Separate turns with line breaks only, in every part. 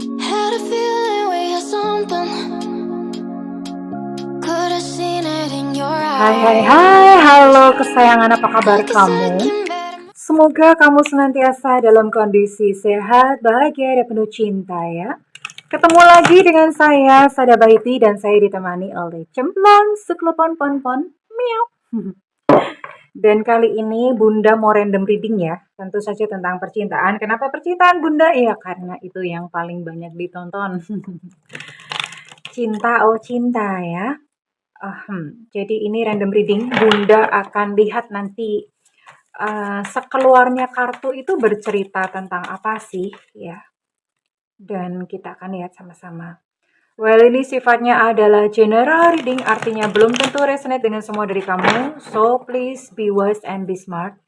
Had a feeling we had something. Could have seen it in your
Hai,
eyes.
halo kesayangan, apa kabar
Like a
kamu?
second better.
Semoga kamu senantiasa dalam kondisi sehat, bahagia, dan penuh cinta ya. Ketemu lagi dengan saya, Sada Baiti, dan saya ditemani oleh Cemplon, Suklepon, Pon, Miau. Dan kali ini Bunda mau random reading ya, tentu saja tentang percintaan. Kenapa percintaan Bunda? Ya karena itu yang paling banyak ditonton. Cinta, oh cinta ya. Jadi ini random reading. Bunda akan lihat nanti sekeluarnya kartu itu bercerita tentang apa sih ya. Dan kita akan lihat sama-sama. Well, ini sifatnya adalah general reading, artinya belum tentu resonate dengan semua dari kamu. So, please be wise and be smart.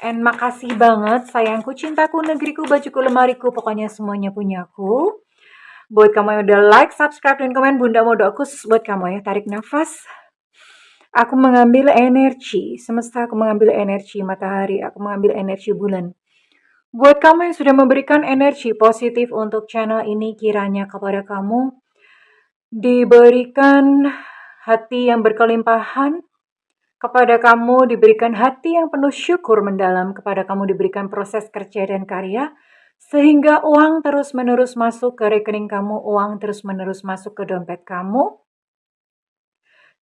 And makasih banget, sayangku, cintaku, negeriku, bajuku, lemariku, pokoknya semuanya punyaku. Buat kamu yang udah like, subscribe, dan komen, Bunda mau doa khusus buat kamu ya. Tarik nafas. Aku mengambil energi, semesta aku mengambil energi matahari, aku mengambil energi bulan. Buat kamu yang sudah memberikan energi positif untuk channel ini, kiranya kepada kamu diberikan hati yang berkelimpahan, kepada kamu diberikan hati yang penuh syukur mendalam, kepada kamu diberikan proses kerja dan karya, sehingga uang terus-menerus masuk ke rekening kamu, uang terus-menerus masuk ke dompet kamu,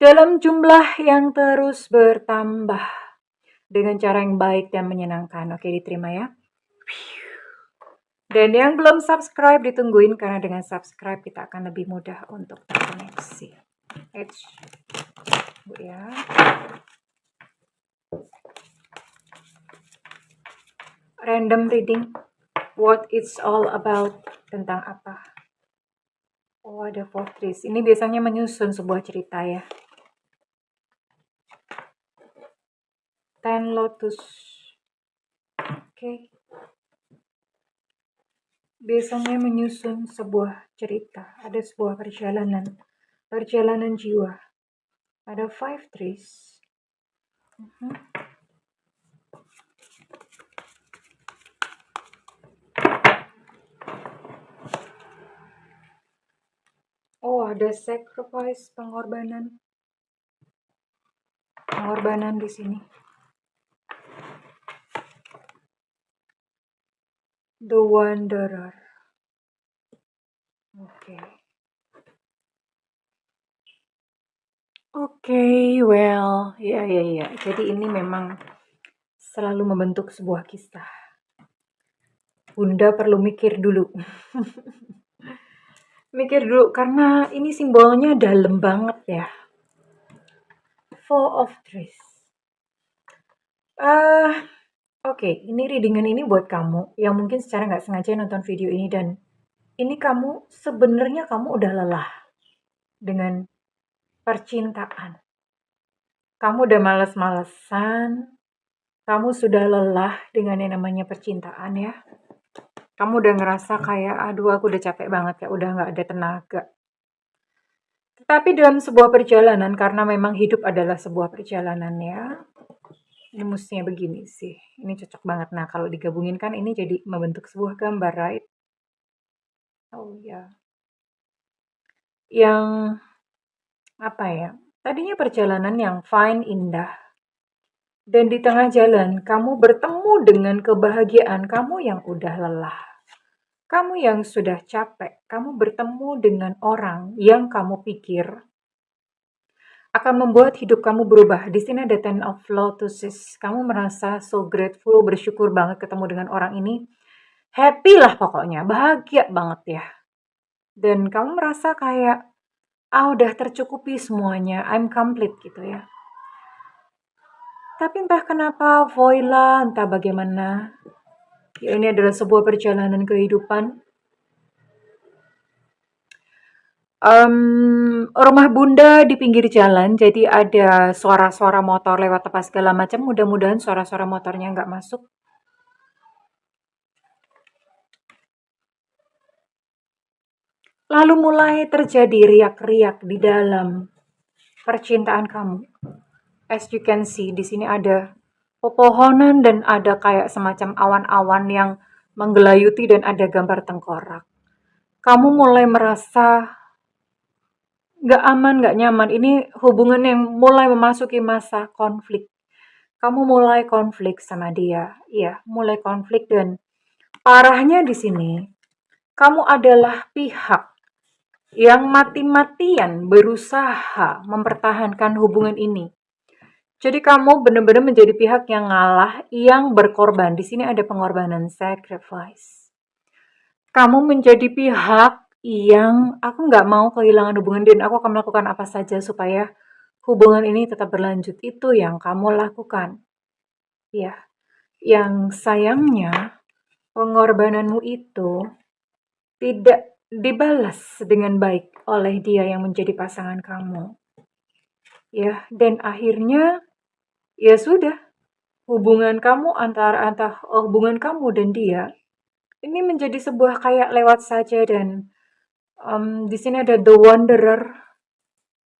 dalam jumlah yang terus bertambah, dengan cara yang baik dan menyenangkan. Oke, diterima ya. Dan yang belum subscribe ditungguin, karena dengan subscribe kita akan lebih mudah untuk terkoneksi. Bu ya. Random reading. What it's all about. Tentang apa? Oh, ada 4 trees. Ini biasanya menyusun sebuah cerita ya. 10 lotus. Oke. Biasanya menyusun sebuah cerita. Ada sebuah perjalanan. Perjalanan jiwa. Ada 5 trees. Oh, ada sacrifice, pengorbanan. Pengorbanan di sini. The Wanderer. Oke. Well, ya. Jadi ini memang selalu membentuk sebuah kisah. Bunda perlu mikir dulu. Mikir dulu, karena ini simbolnya dalam banget ya. 4 of trees. Oke, ini readingan ini buat kamu yang mungkin secara nggak sengaja nonton video ini, dan ini kamu sebenarnya kamu udah lelah dengan percintaan. Kamu udah males-malesan, kamu sudah lelah dengan yang namanya percintaan ya. Kamu udah ngerasa kayak, aduh aku udah capek banget ya, udah nggak ada tenaga. Tetapi dalam sebuah perjalanan, karena memang hidup adalah sebuah perjalanan ya. Ini mestinya begini sih. Ini cocok banget. Nah, kalau digabungin kan ini jadi membentuk sebuah gambar, right? Oh ya. Yang apa ya? Tadinya perjalanan yang fine, indah. Dan di tengah jalan, kamu bertemu dengan kebahagiaan kamu yang udah lelah. Kamu yang sudah capek. Kamu bertemu dengan orang yang kamu pikir akan membuat hidup kamu berubah. Di sini ada 10 of lotuses. Kamu merasa so grateful, bersyukur banget ketemu dengan orang ini. Happy lah pokoknya, bahagia banget ya. Dan kamu merasa kayak, udah tercukupi semuanya, I'm complete gitu ya. Tapi entah kenapa, voila, entah bagaimana. Ya, ini adalah sebuah perjalanan kehidupan. Rumah Bunda di pinggir jalan, jadi ada suara-suara motor lewat apa segala macam. Mudah-mudahan suara-suara motornya nggak masuk. Lalu mulai terjadi riak-riak di dalam percintaan kamu. As you can see, di sini ada pepohonan dan ada kayak semacam awan-awan yang menggelayuti dan ada gambar tengkorak. kamu mulai merasa nggak aman, nggak nyaman. Ini hubungan yang mulai memasuki masa konflik. Kamu mulai konflik sama dia, iya, mulai konflik dan parahnya di sini, kamu adalah pihak yang mati-matian berusaha mempertahankan hubungan ini. Jadi kamu benar-benar menjadi pihak yang ngalah, yang berkorban. Di sini ada pengorbanan, sacrifice. Kamu menjadi pihak yang aku nggak mau kehilangan hubungan dan aku akan melakukan apa saja supaya hubungan ini tetap berlanjut. Itu yang kamu lakukan. Ya, yang sayangnya pengorbananmu itu tidak dibalas dengan baik oleh dia yang menjadi pasangan kamu. Ya, dan akhirnya ya sudah, hubungan kamu dan dia ini menjadi sebuah kayak lewat saja dan di sini ada The Wanderer.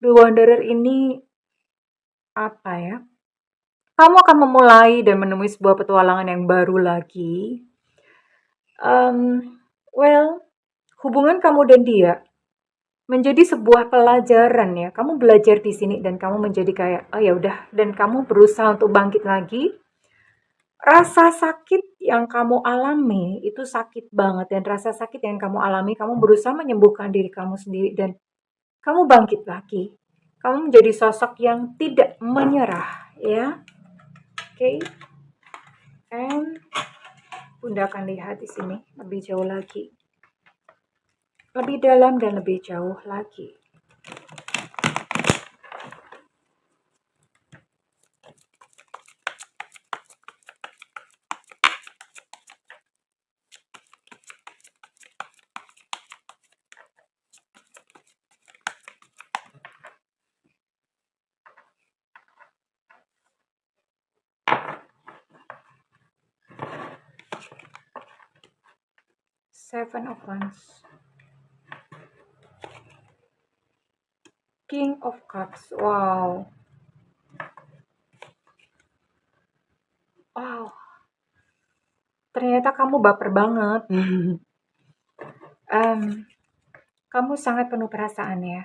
The Wanderer ini apa ya? Kamu akan memulai dan menemui sebuah petualangan yang baru lagi. Well, hubungan kamu dan dia menjadi sebuah pelajaran ya. Kamu belajar di sini dan kamu menjadi kayak, oh ya udah, dan kamu berusaha untuk bangkit lagi. Rasa sakit yang kamu alami itu sakit banget dan rasa sakit yang kamu alami, kamu berusaha menyembuhkan diri kamu sendiri dan kamu bangkit lagi. Kamu menjadi sosok yang tidak menyerah, ya. Oke. And Bunda akan lihat di sini lebih jauh lagi. Lebih dalam dan lebih jauh lagi. Seven of Wands. King of Cups. Wow. Wow. Ternyata kamu baper banget. Kamu sangat penuh perasaan ya.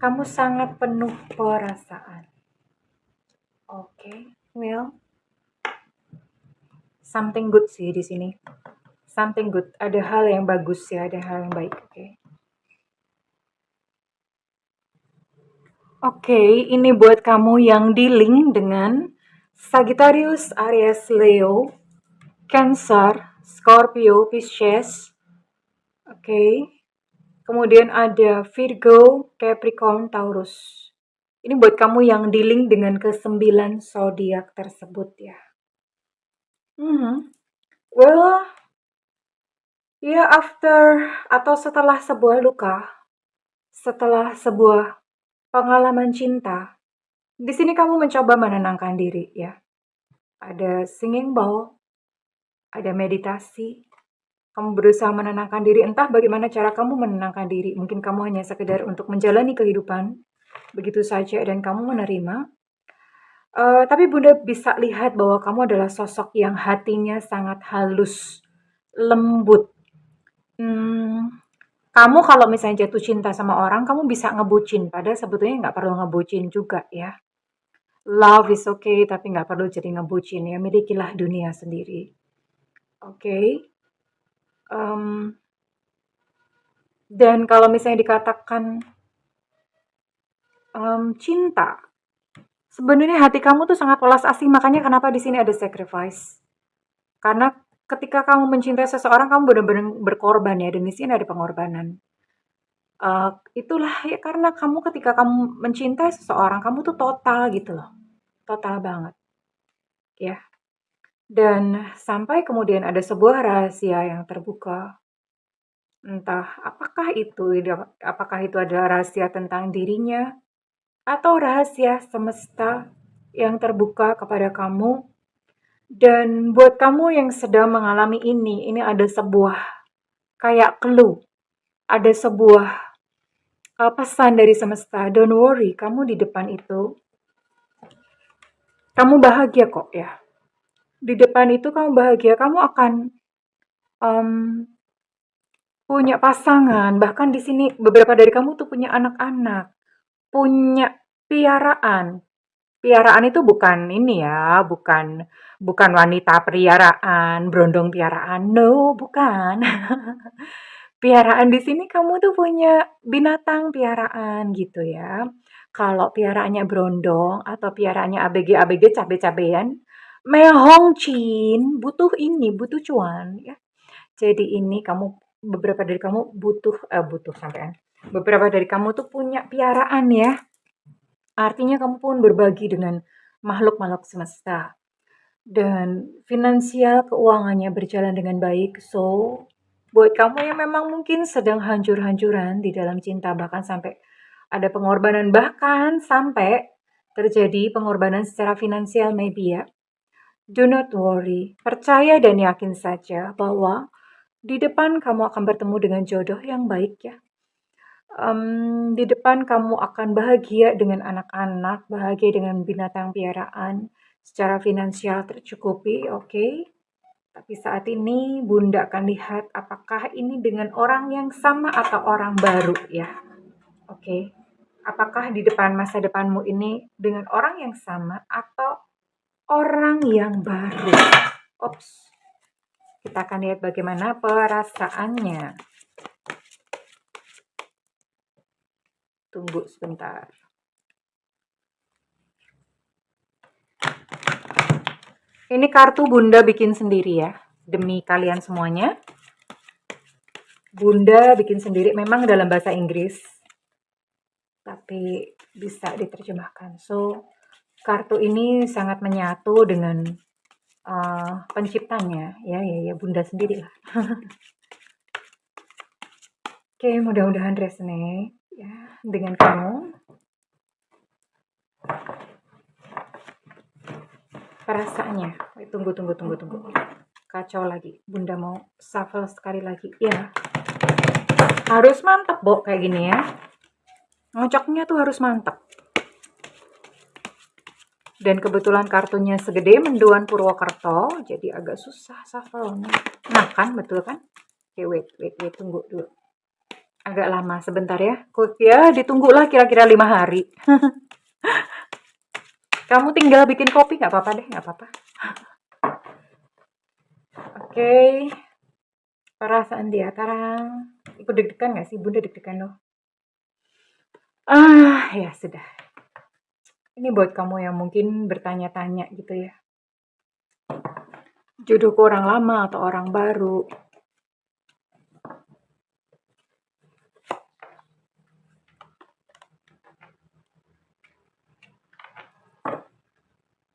Kamu sangat penuh perasaan. Oke, well, something good sih di sini. Something good. Ada hal yang bagus ya, ada hal yang baik. Oke, ini buat kamu yang dealing dengan Sagittarius, Aries, Leo, Cancer, Scorpio, Pisces. Oke. Kemudian ada Virgo, Capricorn, Taurus. Ini buat kamu yang dealing dengan ke-9 zodiak tersebut ya. Well, ya after atau setelah sebuah luka, setelah sebuah pengalaman cinta, di sini kamu mencoba menenangkan diri ya. Ada singing bowl, ada meditasi. Kamu berusaha menenangkan diri, entah bagaimana cara kamu menenangkan diri. Mungkin kamu hanya sekedar untuk menjalani kehidupan begitu saja dan kamu menerima. Tapi Bunda bisa lihat bahwa kamu adalah sosok yang hatinya sangat halus, lembut. Kamu kalau misalnya jatuh cinta sama orang, kamu bisa ngebucin. Padahal sebetulnya nggak perlu ngebucin juga ya. Love is okay, tapi nggak perlu jadi ngebucin ya. Milikilah dunia sendiri. Oke. Dan kalau misalnya dikatakan cinta, sebenarnya hati kamu tuh sangat welas asih, makanya kenapa di sini ada sacrifice. Karena ketika kamu mencintai seseorang, kamu benar-benar berkorban ya, dan di sini ada pengorbanan. Itulah ya karena kamu ketika kamu mencintai seseorang, kamu tuh total gitu loh, total banget, ya. Dan sampai kemudian ada sebuah rahasia yang terbuka. Entah apakah itu adalah rahasia tentang dirinya atau rahasia semesta yang terbuka kepada kamu. Dan buat kamu yang sedang mengalami ini ada sebuah kayak clue, ada sebuah pesan dari semesta. Don't worry, kamu di depan itu, kamu bahagia kok ya. Di depan itu kamu bahagia, kamu akan Mmm, punya pasangan, bahkan di sini beberapa dari kamu tuh punya anak-anak, punya piaraan. Piaraan itu bukan ini ya, bukan bukan wanita piaraan, berondong piaraan, no, bukan. Piaraan di sini kamu tuh punya binatang piaraan gitu ya. Kalau piaraannya berondong atau piaraannya ABG-ABG cabe-cabean, mehong chin, butuh ini, butuh cuan ya. Jadi ini kamu beberapa dari kamu butuh sampean. Beberapa dari kamu tuh punya piaraan ya. Artinya kamu pun berbagi dengan makhluk-makhluk semesta dan finansial keuangannya berjalan dengan baik. So, buat kamu yang memang mungkin sedang hancur-hancuran di dalam cinta bahkan sampai ada pengorbanan bahkan sampai terjadi pengorbanan secara finansial maybe ya. Do not worry, percaya dan yakin saja bahwa di depan kamu akan bertemu dengan jodoh yang baik ya. Di depan kamu akan bahagia dengan anak-anak, bahagia dengan binatang piaraan, secara finansial tercukupi, oke. Tapi saat ini Bunda akan lihat apakah ini dengan orang yang sama atau orang baru ya, oke. Apakah di depan masa depanmu ini dengan orang yang sama atau orang yang baru? Ops, kita akan lihat bagaimana perasaannya. Tunggu sebentar. Ini kartu Bunda bikin sendiri ya, demi kalian semuanya. Bunda bikin sendiri, memang dalam bahasa Inggris, tapi bisa diterjemahkan. So, kartu ini sangat menyatu dengan penciptanya, ya Bunda sendiri lah. Oke, mudah-mudahan resonate ya dengan kamu. Perasaannya, tunggu. Kacau lagi, Bunda mau shuffle sekali lagi. Ya, harus mantap, Bo, kayak gini ya. Ngocoknya tuh harus mantap. Dan kebetulan kartunya segede menduan Purwokerto, jadi agak susah shuffle-nya. Nah kan, betul kan? Oke, wait, tunggu dulu. Agak lama, sebentar ya. Ya, ditunggulah kira-kira 5 hari. Kamu tinggal bikin kopi, nggak apa-apa deh, nggak apa-apa. Oke, perasaan dia sekarang. Ikut deg-degan nggak sih? Bunda deg-degan loh. Ya sudah. Ini buat kamu yang mungkin bertanya-tanya gitu ya. Jodohku orang lama atau orang baru.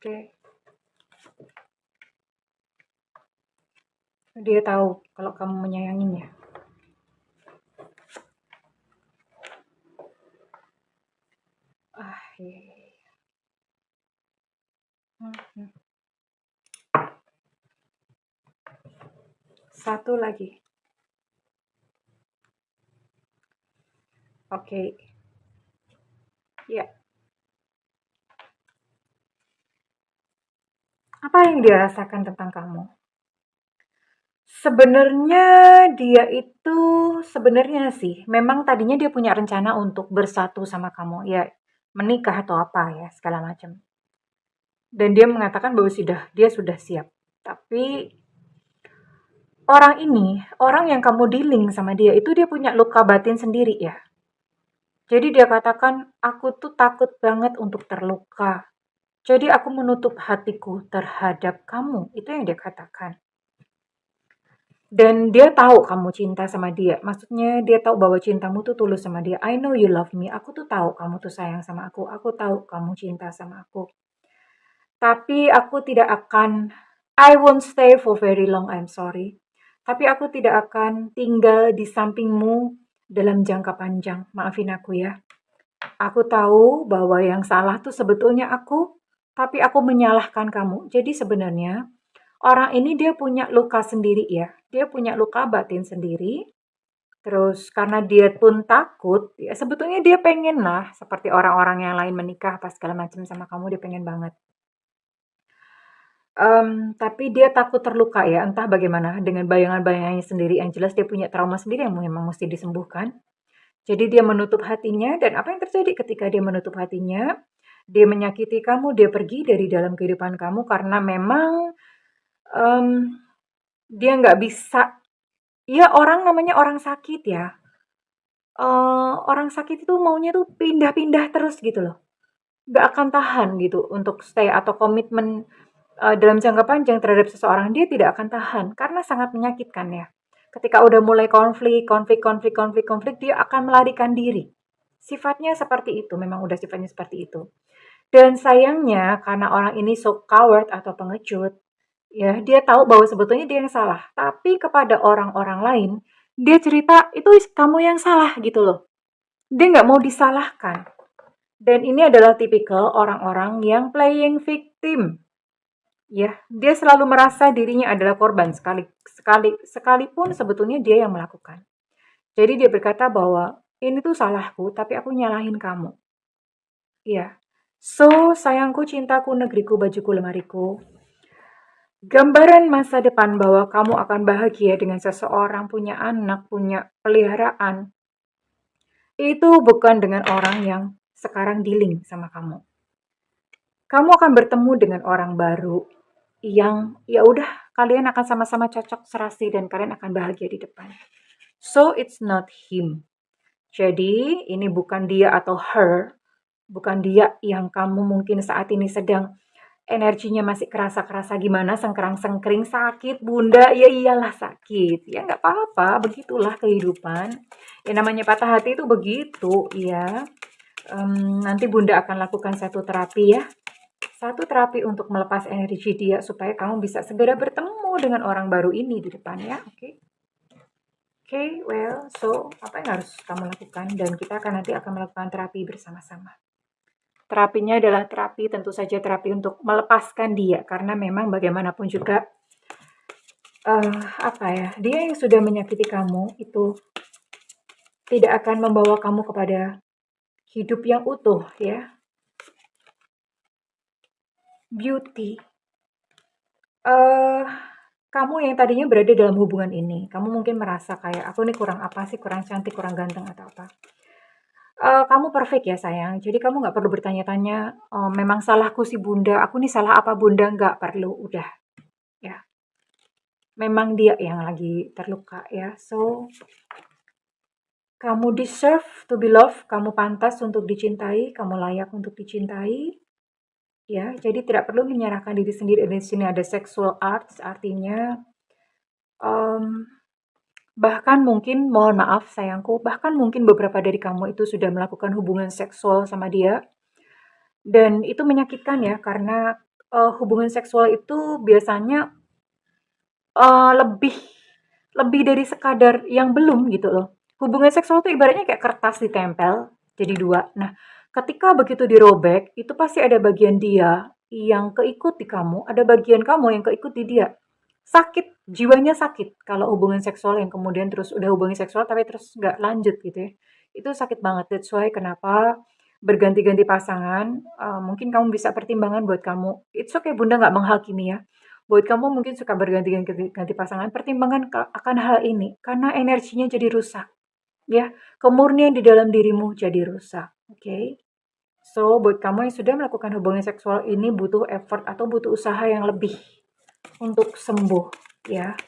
Oke. Dia tahu kalau kamu menyayanginya. Iya. Satu lagi. Oke. Ya. Apa yang dia rasakan tentang kamu? Sebenarnya dia itu sebenarnya sih memang tadinya dia punya rencana untuk bersatu sama kamu, ya menikah atau apa ya segala macam. Dan dia mengatakan bahwa dia sudah siap. Tapi orang yang kamu dealing sama dia itu dia punya luka batin sendiri ya. Jadi dia katakan, aku tuh takut banget untuk terluka. Jadi aku menutup hatiku terhadap kamu. Itu yang dia katakan. Dan dia tahu kamu cinta sama dia. Maksudnya dia tahu bahwa cintamu tuh tulus sama dia. I know you love me. Aku tuh tahu kamu tuh sayang sama aku. Aku tahu kamu cinta sama aku. Tapi aku tidak akan, I won't stay for very long, I'm sorry. Tapi aku tidak akan tinggal di sampingmu dalam jangka panjang. Maafin aku ya. Aku tahu bahwa yang salah tuh sebetulnya aku, tapi aku menyalahkan kamu. Jadi sebenarnya orang ini dia punya luka sendiri ya. Dia punya luka batin sendiri. Terus karena dia pun takut, ya sebetulnya dia pengen lah seperti orang-orang yang lain menikah pas segala macam sama kamu, dia pengen banget. Tapi dia takut terluka ya, entah bagaimana dengan bayangan-bayangannya sendiri, yang jelas dia punya trauma sendiri yang memang mesti disembuhkan. Jadi dia menutup hatinya dan apa yang terjadi ketika dia menutup hatinya, dia menyakiti kamu, dia pergi dari dalam kehidupan kamu karena memang, mmm, dia nggak bisa ya orang namanya orang sakit ya, orang sakit itu maunya tuh pindah-pindah terus gitu loh, nggak akan tahan gitu untuk stay atau komitmen, dalam jangka panjang terhadap seseorang, dia tidak akan tahan karena sangat menyakitkan ya. Ketika udah mulai konflik, dia akan melarikan diri. Sifatnya seperti itu, memang udah sifatnya seperti itu. Dan sayangnya karena orang ini so coward atau pengecut, ya dia tahu bahwa sebetulnya dia yang salah. Tapi kepada orang-orang lain, dia cerita itu kamu yang salah gitu loh. Dia nggak mau disalahkan. Dan ini adalah tipikal orang-orang yang playing victim. Ya, dia selalu merasa dirinya adalah korban sekalipun sebetulnya dia yang melakukan. Jadi dia berkata bahwa ini tuh salahku, tapi aku nyalahin kamu. Iya. So, sayangku, cintaku, negeriku, bajuku, lemariku. Gambaran masa depan bahwa kamu akan bahagia dengan seseorang, punya anak, punya peliharaan, itu bukan dengan orang yang sekarang dealing sama kamu. Kamu akan bertemu dengan orang baru yang ya udah kalian akan sama-sama cocok serasi dan kalian akan bahagia di depan. So it's not him. Jadi ini bukan dia atau her, bukan dia yang kamu mungkin saat ini sedang energinya masih kerasa-kerasa gimana, sengkerang-sengkering, sakit, bunda, ya iyalah sakit. Ya nggak apa-apa, begitulah kehidupan. Ya namanya patah hati itu begitu, ya. Nanti bunda akan lakukan satu terapi ya. Satu terapi untuk melepas energi dia supaya kamu bisa segera bertemu dengan orang baru ini di depan ya, oke? Oke, well, so apa yang harus kamu lakukan? Dan kita nanti akan melakukan terapi bersama-sama. Terapinya adalah terapi, tentu saja terapi untuk melepaskan dia, karena memang bagaimanapun juga, dia yang sudah menyakiti kamu itu tidak akan membawa kamu kepada hidup yang utuh ya. Beauty. Kamu yang tadinya berada dalam hubungan ini, kamu mungkin merasa kayak, aku nih kurang apa sih, kurang cantik, kurang ganteng, atau apa. Kamu perfect ya sayang, jadi kamu nggak perlu bertanya-tanya, memang salahku si bunda, aku nih salah apa bunda, nggak perlu, udah. Ya, memang dia yang lagi terluka ya, so kamu deserve to be loved, kamu pantas untuk dicintai, kamu layak untuk dicintai. Ya, jadi tidak perlu menyerahkan diri sendiri. Di sini ada sexual arts, artinya bahkan mungkin, mohon maaf sayangku, bahkan mungkin beberapa dari kamu itu sudah melakukan hubungan seksual sama dia. Dan itu menyakitkan ya, karena hubungan seksual itu biasanya lebih lebih dari sekadar yang belum gitu loh. Hubungan seksual itu ibaratnya kayak kertas ditempel jadi dua. Nah, ketika begitu dirobek, itu pasti ada bagian dia yang keikut di kamu, ada bagian kamu yang keikut di dia. Sakit, jiwanya sakit kalau hubungan seksual yang kemudian terus udah hubungan seksual tapi terus nggak lanjut gitu ya. Itu sakit banget. That's why kenapa berganti-ganti pasangan, mungkin kamu bisa pertimbangan buat kamu. It's okay, Bunda nggak menghakimi ya. Buat kamu mungkin suka berganti-ganti pasangan, pertimbangan akan hal ini karena energinya jadi rusak, ya. Kemurnian di dalam dirimu jadi rusak, oke? So, buat kamu yang sudah melakukan hubungan seksual ini butuh effort atau butuh usaha yang lebih untuk sembuh, ya.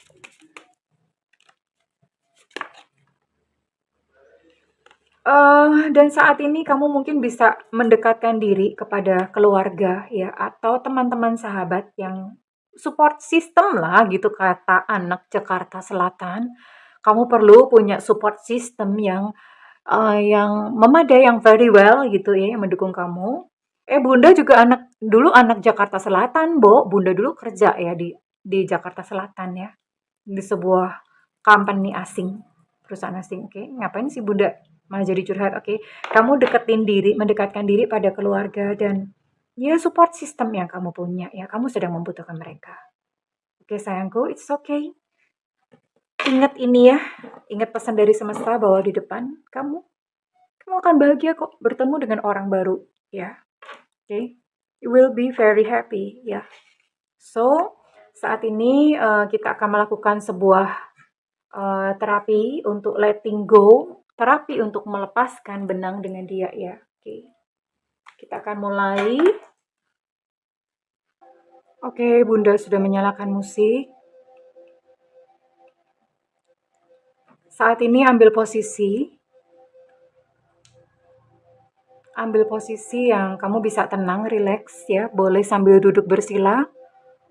Dan saat ini kamu mungkin bisa mendekatkan diri kepada keluarga ya, atau teman-teman sahabat yang support system lah gitu kata anak Jakarta Selatan. Kamu perlu punya support system yang memadai, yang very well gitu ya, yang mendukung kamu. Bunda juga dulu anak Jakarta Selatan, Bunda dulu kerja ya di Jakarta Selatan ya, di sebuah company asing, perusahaan asing, oke. Ngapain sih Bunda malah jadi curhat, oke. Kamu mendekatkan diri pada keluarga dan ya support system yang kamu punya ya, kamu sedang membutuhkan mereka. Oke sayangku, it's okay. Ingat ini ya, ingat pesan dari semesta bahwa di depan kamu akan bahagia kok bertemu dengan orang baru ya. Oke. You will be very happy ya. So, saat ini kita akan melakukan sebuah terapi untuk letting go, terapi untuk melepaskan benang dengan dia ya. Oke. Kita akan mulai. Oke, Bunda sudah menyalakan musik. Saat ini ambil posisi yang kamu bisa tenang, rileks ya. Boleh sambil duduk bersila,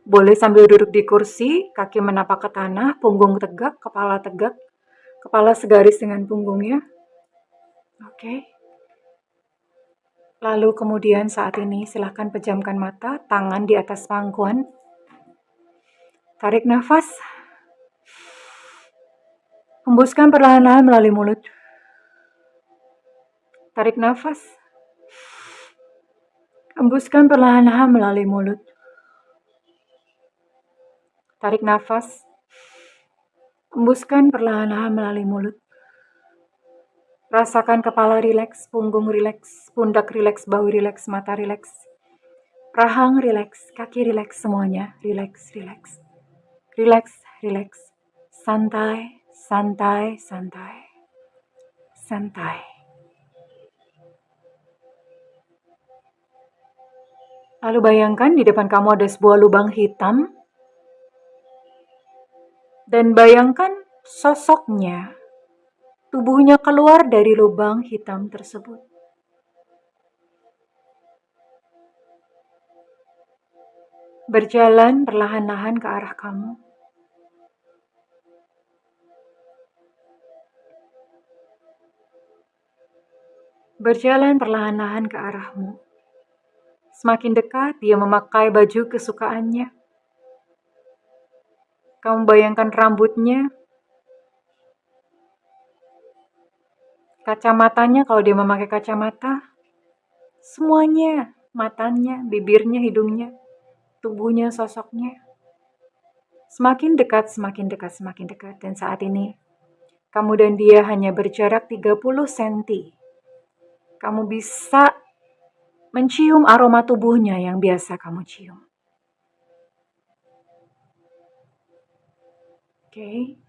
boleh sambil duduk di kursi, kaki menapak ke tanah, punggung tegak, kepala segaris dengan punggungnya. Oke. Lalu kemudian saat ini silahkan pejamkan mata, tangan di atas pangkuan. Tarik nafas. Hembuskan perlahan-lahan melalui mulut. Tarik nafas. Hembuskan perlahan-lahan melalui mulut. Tarik nafas. Hembuskan perlahan-lahan melalui mulut. Rasakan kepala rileks, punggung rileks, pundak rileks, bahu rileks, mata rileks. Rahang rileks, kaki rileks, semuanya rileks, rileks. Rileks, rileks. Santai, santai, santai. Santai. Lalu bayangkan di depan kamu ada sebuah lubang hitam. Dan bayangkan sosoknya, tubuhnya keluar dari lubang hitam tersebut. Berjalan perlahan-lahan ke arah kamu. Berjalan perlahan-lahan ke arahmu. Semakin dekat, dia memakai baju kesukaannya. Kamu bayangkan rambutnya, kacamatanya kalau dia memakai kacamata, semuanya, matanya, bibirnya, hidungnya, tubuhnya, sosoknya. Semakin dekat, semakin dekat, semakin dekat. Dan saat ini, kamu dan dia hanya berjarak 30 cm. Kamu bisa mencium aroma tubuhnya yang biasa kamu cium. Oke.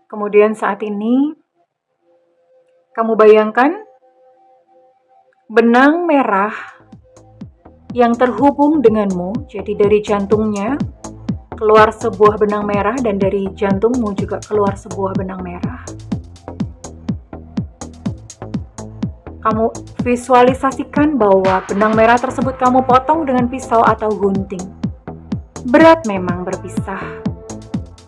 Kemudian saat ini, kamu bayangkan benang merah yang terhubung denganmu, jadi dari jantungnya keluar sebuah benang merah dan dari jantungmu juga keluar sebuah benang merah. Kamu visualisasikan bahwa benang merah tersebut kamu potong dengan pisau atau gunting. Berat memang berpisah,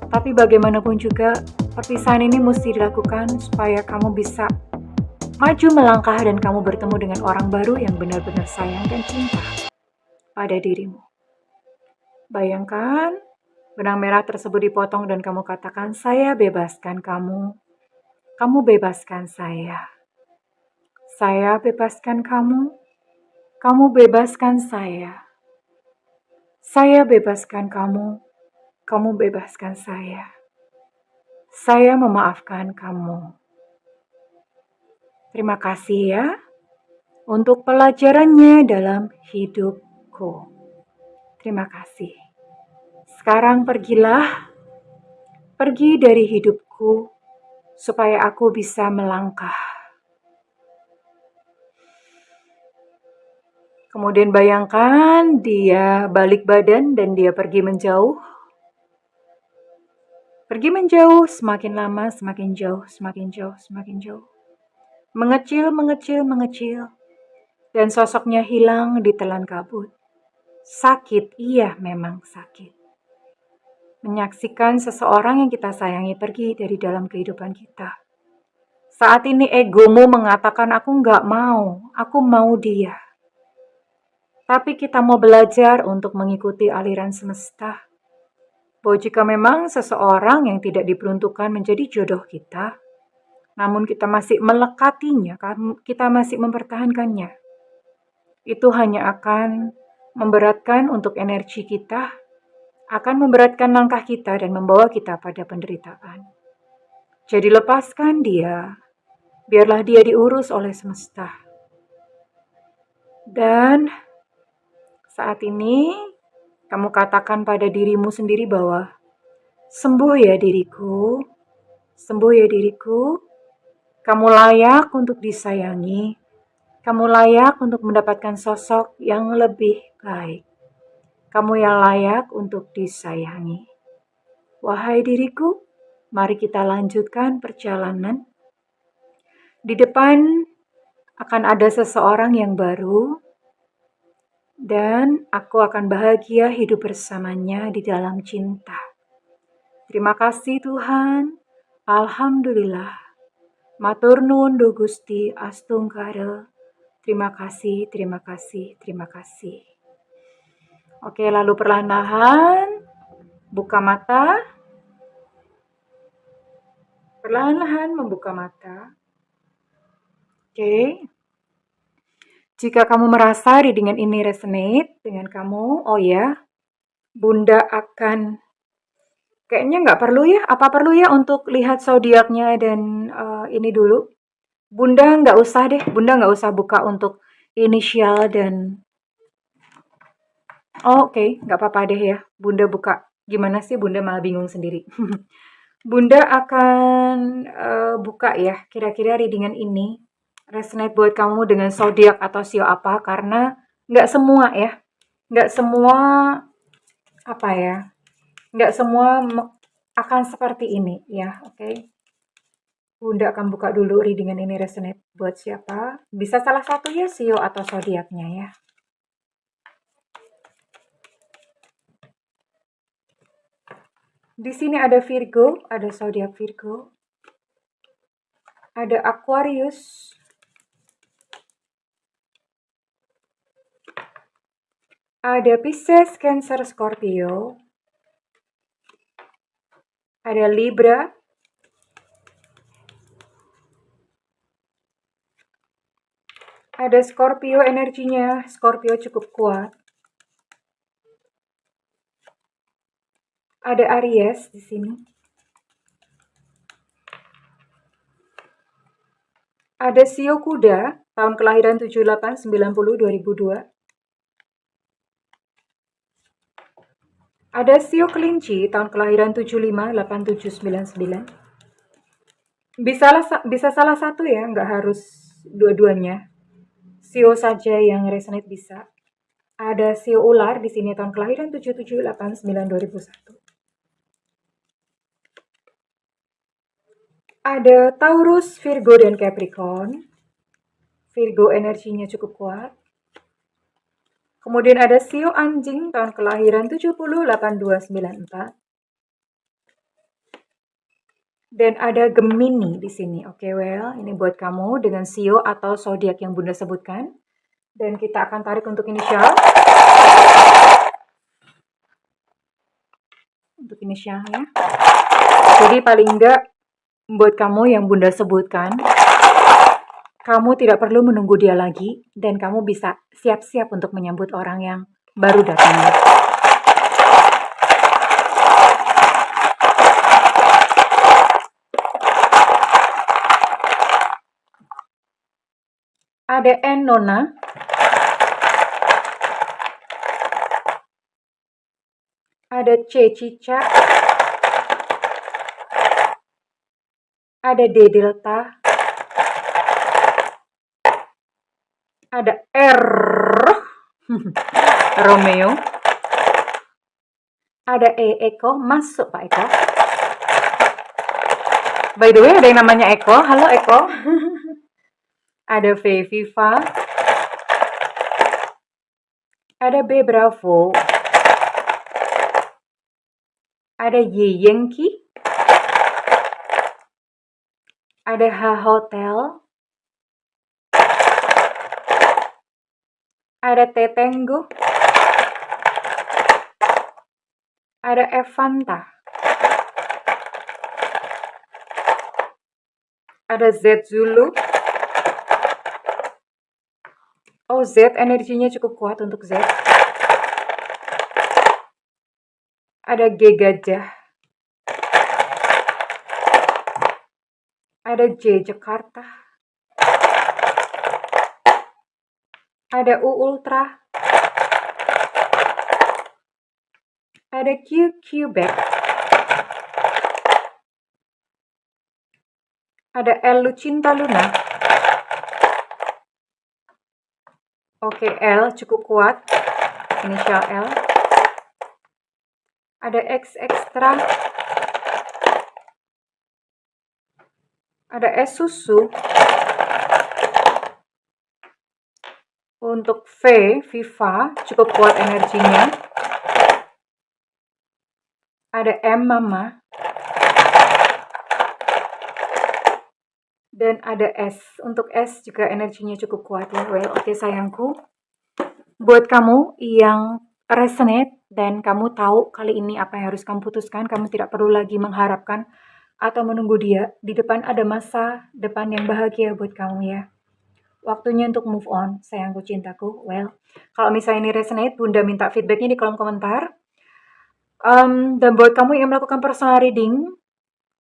tapi bagaimanapun juga perpisahan ini mesti dilakukan supaya kamu bisa maju melangkah dan kamu bertemu dengan orang baru yang benar-benar sayang dan cinta pada dirimu. Bayangkan benang merah tersebut dipotong dan kamu katakan, "Saya bebaskan kamu. Kamu bebaskan saya. Saya bebaskan kamu. Kamu bebaskan saya. Saya bebaskan kamu. Kamu bebaskan saya. Saya memaafkan kamu." Terima kasih ya untuk pelajarannya dalam hidupku. Terima kasih. Sekarang pergilah, pergi dari hidupku supaya aku bisa melangkah. Kemudian bayangkan dia balik badan dan dia pergi menjauh. Pergi menjauh, semakin lama semakin jauh, semakin jauh, semakin jauh. Mengecil, mengecil, mengecil. Dan sosoknya hilang di telan kabut. Sakit, iya memang sakit. Menyaksikan seseorang yang kita sayangi pergi dari dalam kehidupan kita. Saat ini egomu mengatakan aku nggak mau, aku mau dia. Tapi kita mau belajar untuk mengikuti aliran semesta. Bahwa jika memang seseorang yang tidak diperuntukkan menjadi jodoh kita, namun kita masih melekatinya, kita masih mempertahankannya, itu hanya akan memberatkan untuk energi kita, akan memberatkan langkah kita dan membawa kita pada penderitaan. Jadi lepaskan dia, biarlah dia diurus oleh semesta. Dan Saat ini, kamu katakan pada dirimu sendiri bahwa sembuh ya diriku, sembuh ya diriku, kamu layak untuk disayangi, kamu layak untuk mendapatkan sosok yang lebih baik. Kamu yang layak untuk disayangi. Wahai diriku, mari kita lanjutkan perjalanan. Di depan akan ada seseorang yang baru, dan aku akan bahagia hidup bersamanya di dalam cinta. Terima kasih Tuhan. Alhamdulillah. Matur nuwun do Gusti Astungkara. Terima kasih, terima kasih, terima kasih. Oke, lalu perlahan-lahan buka mata. Perlahan-lahan membuka mata. Oke. Jika kamu merasa readingan ini resonate dengan kamu, oh ya, Bunda akan kayaknya nggak perlu ya, apa perlu ya untuk lihat zodiaknya dan ini dulu. Bunda nggak usah deh, Bunda nggak usah buka untuk inisial dan oke, nggak apa-apa deh ya. Bunda buka. Gimana sih Bunda malah bingung sendiri. Bunda akan buka ya, kira-kira readingan ini resonate buat kamu dengan zodiak atau sio apa, karena nggak semua ya, nggak semua apa ya, nggak semua akan seperti ini ya, oke. Bunda akan buka dulu readingan ini resonate buat siapa. Bisa salah satu ya sio atau zodiaknya ya. Di sini ada Virgo, ada zodiak Virgo. Ada Aquarius. Ada Pisces, Cancer, Scorpio. Ada Libra. Ada Scorpio, energinya Scorpio cukup kuat. Ada Aries di sini. Ada Sio Kuda, tahun kelahiran 78, 90, 2002. Ada Sio Kelinci, tahun kelahiran 75, 87, 99. Bisa salah satu ya, nggak harus dua-duanya. Sio saja yang resonate bisa. Ada Sio Ular di sini tahun kelahiran 77, 89, 2001. Ada Taurus, Virgo, dan Capricorn. Virgo energinya cukup kuat. Kemudian ada Sio Anjing tahun kelahiran 70, 82, 94. Dan ada Gemini di sini. Oke, well, ini buat kamu dengan Sio atau zodiak yang Bunda sebutkan. Dan kita akan tarik untuk inisial. Untuk inisial ya. Jadi paling enggak buat kamu yang Bunda sebutkan, kamu tidak perlu menunggu dia lagi dan kamu bisa siap-siap untuk menyambut orang yang baru datang. Ada N Nona. Ada C Cica. Ada D Delta. Ada R Romeo. Ada E Eko. Masuk Pak Eko. By the way, ada yang namanya Eko. Halo Eko. Ada V Viva. Ada B Bravo. Ada Y Yankee. Ada H Hotel. Ada T Tango. Ada F Fanta. Ada Z Zulu. Oh, Z energinya cukup kuat untuk Z. Ada G Gajah. Ada J Jakarta. Ada U Ultra. Ada QQ Back. Ada L Lucinta Luna. Oke, L cukup kuat. Inisial L. Ada X Extra. Ada S Susu. Untuk V, Viva, cukup kuat energinya. Ada M Mama. Dan ada S. Untuk S juga energinya cukup kuat ya. Well, oke sayangku. Buat kamu yang resonate dan kamu tahu kali ini apa yang harus kamu putuskan, kamu tidak perlu lagi mengharapkan atau menunggu dia. Di depan ada masa depan yang bahagia buat kamu ya. Waktunya untuk move on, sayangku cintaku. Well, kalau misalnya ini resonate, Bunda minta feedbacknya di kolom komentar. Dan buat kamu yang melakukan personal reading,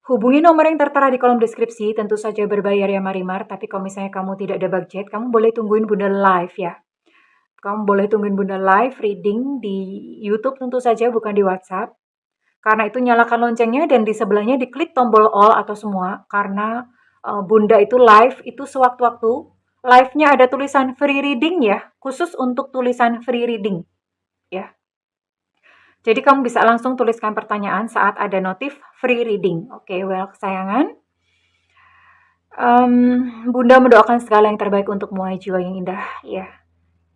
hubungi nomor yang tertera di kolom deskripsi. Tentu saja berbayar ya Marimar, tapi kalau misalnya kamu tidak ada budget, kamu boleh tungguin Bunda live ya. Kamu boleh tungguin Bunda live reading di YouTube tentu saja, bukan di WhatsApp. Karena itu nyalakan loncengnya dan di sebelahnya diklik tombol all atau semua. Karena Bunda itu live, itu sewaktu-waktu. Live-nya ada tulisan free reading ya, khusus untuk tulisan free reading ya. Jadi kamu bisa langsung tuliskan pertanyaan saat ada notif free reading. Oke, well kesayangan. Bunda mendoakan segala yang terbaik untukmu, jiwa yang indah ya.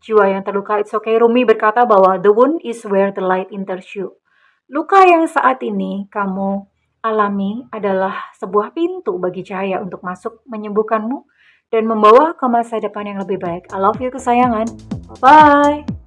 Jiwa yang terluka, it's okay. Rumi berkata bahwa the wound is where the light enters you. Luka yang saat ini kamu alami adalah sebuah pintu bagi cahaya untuk masuk, menyembuhkanmu, dan membawa ke masa depan yang lebih baik. I love you kesayangan. Bye-bye.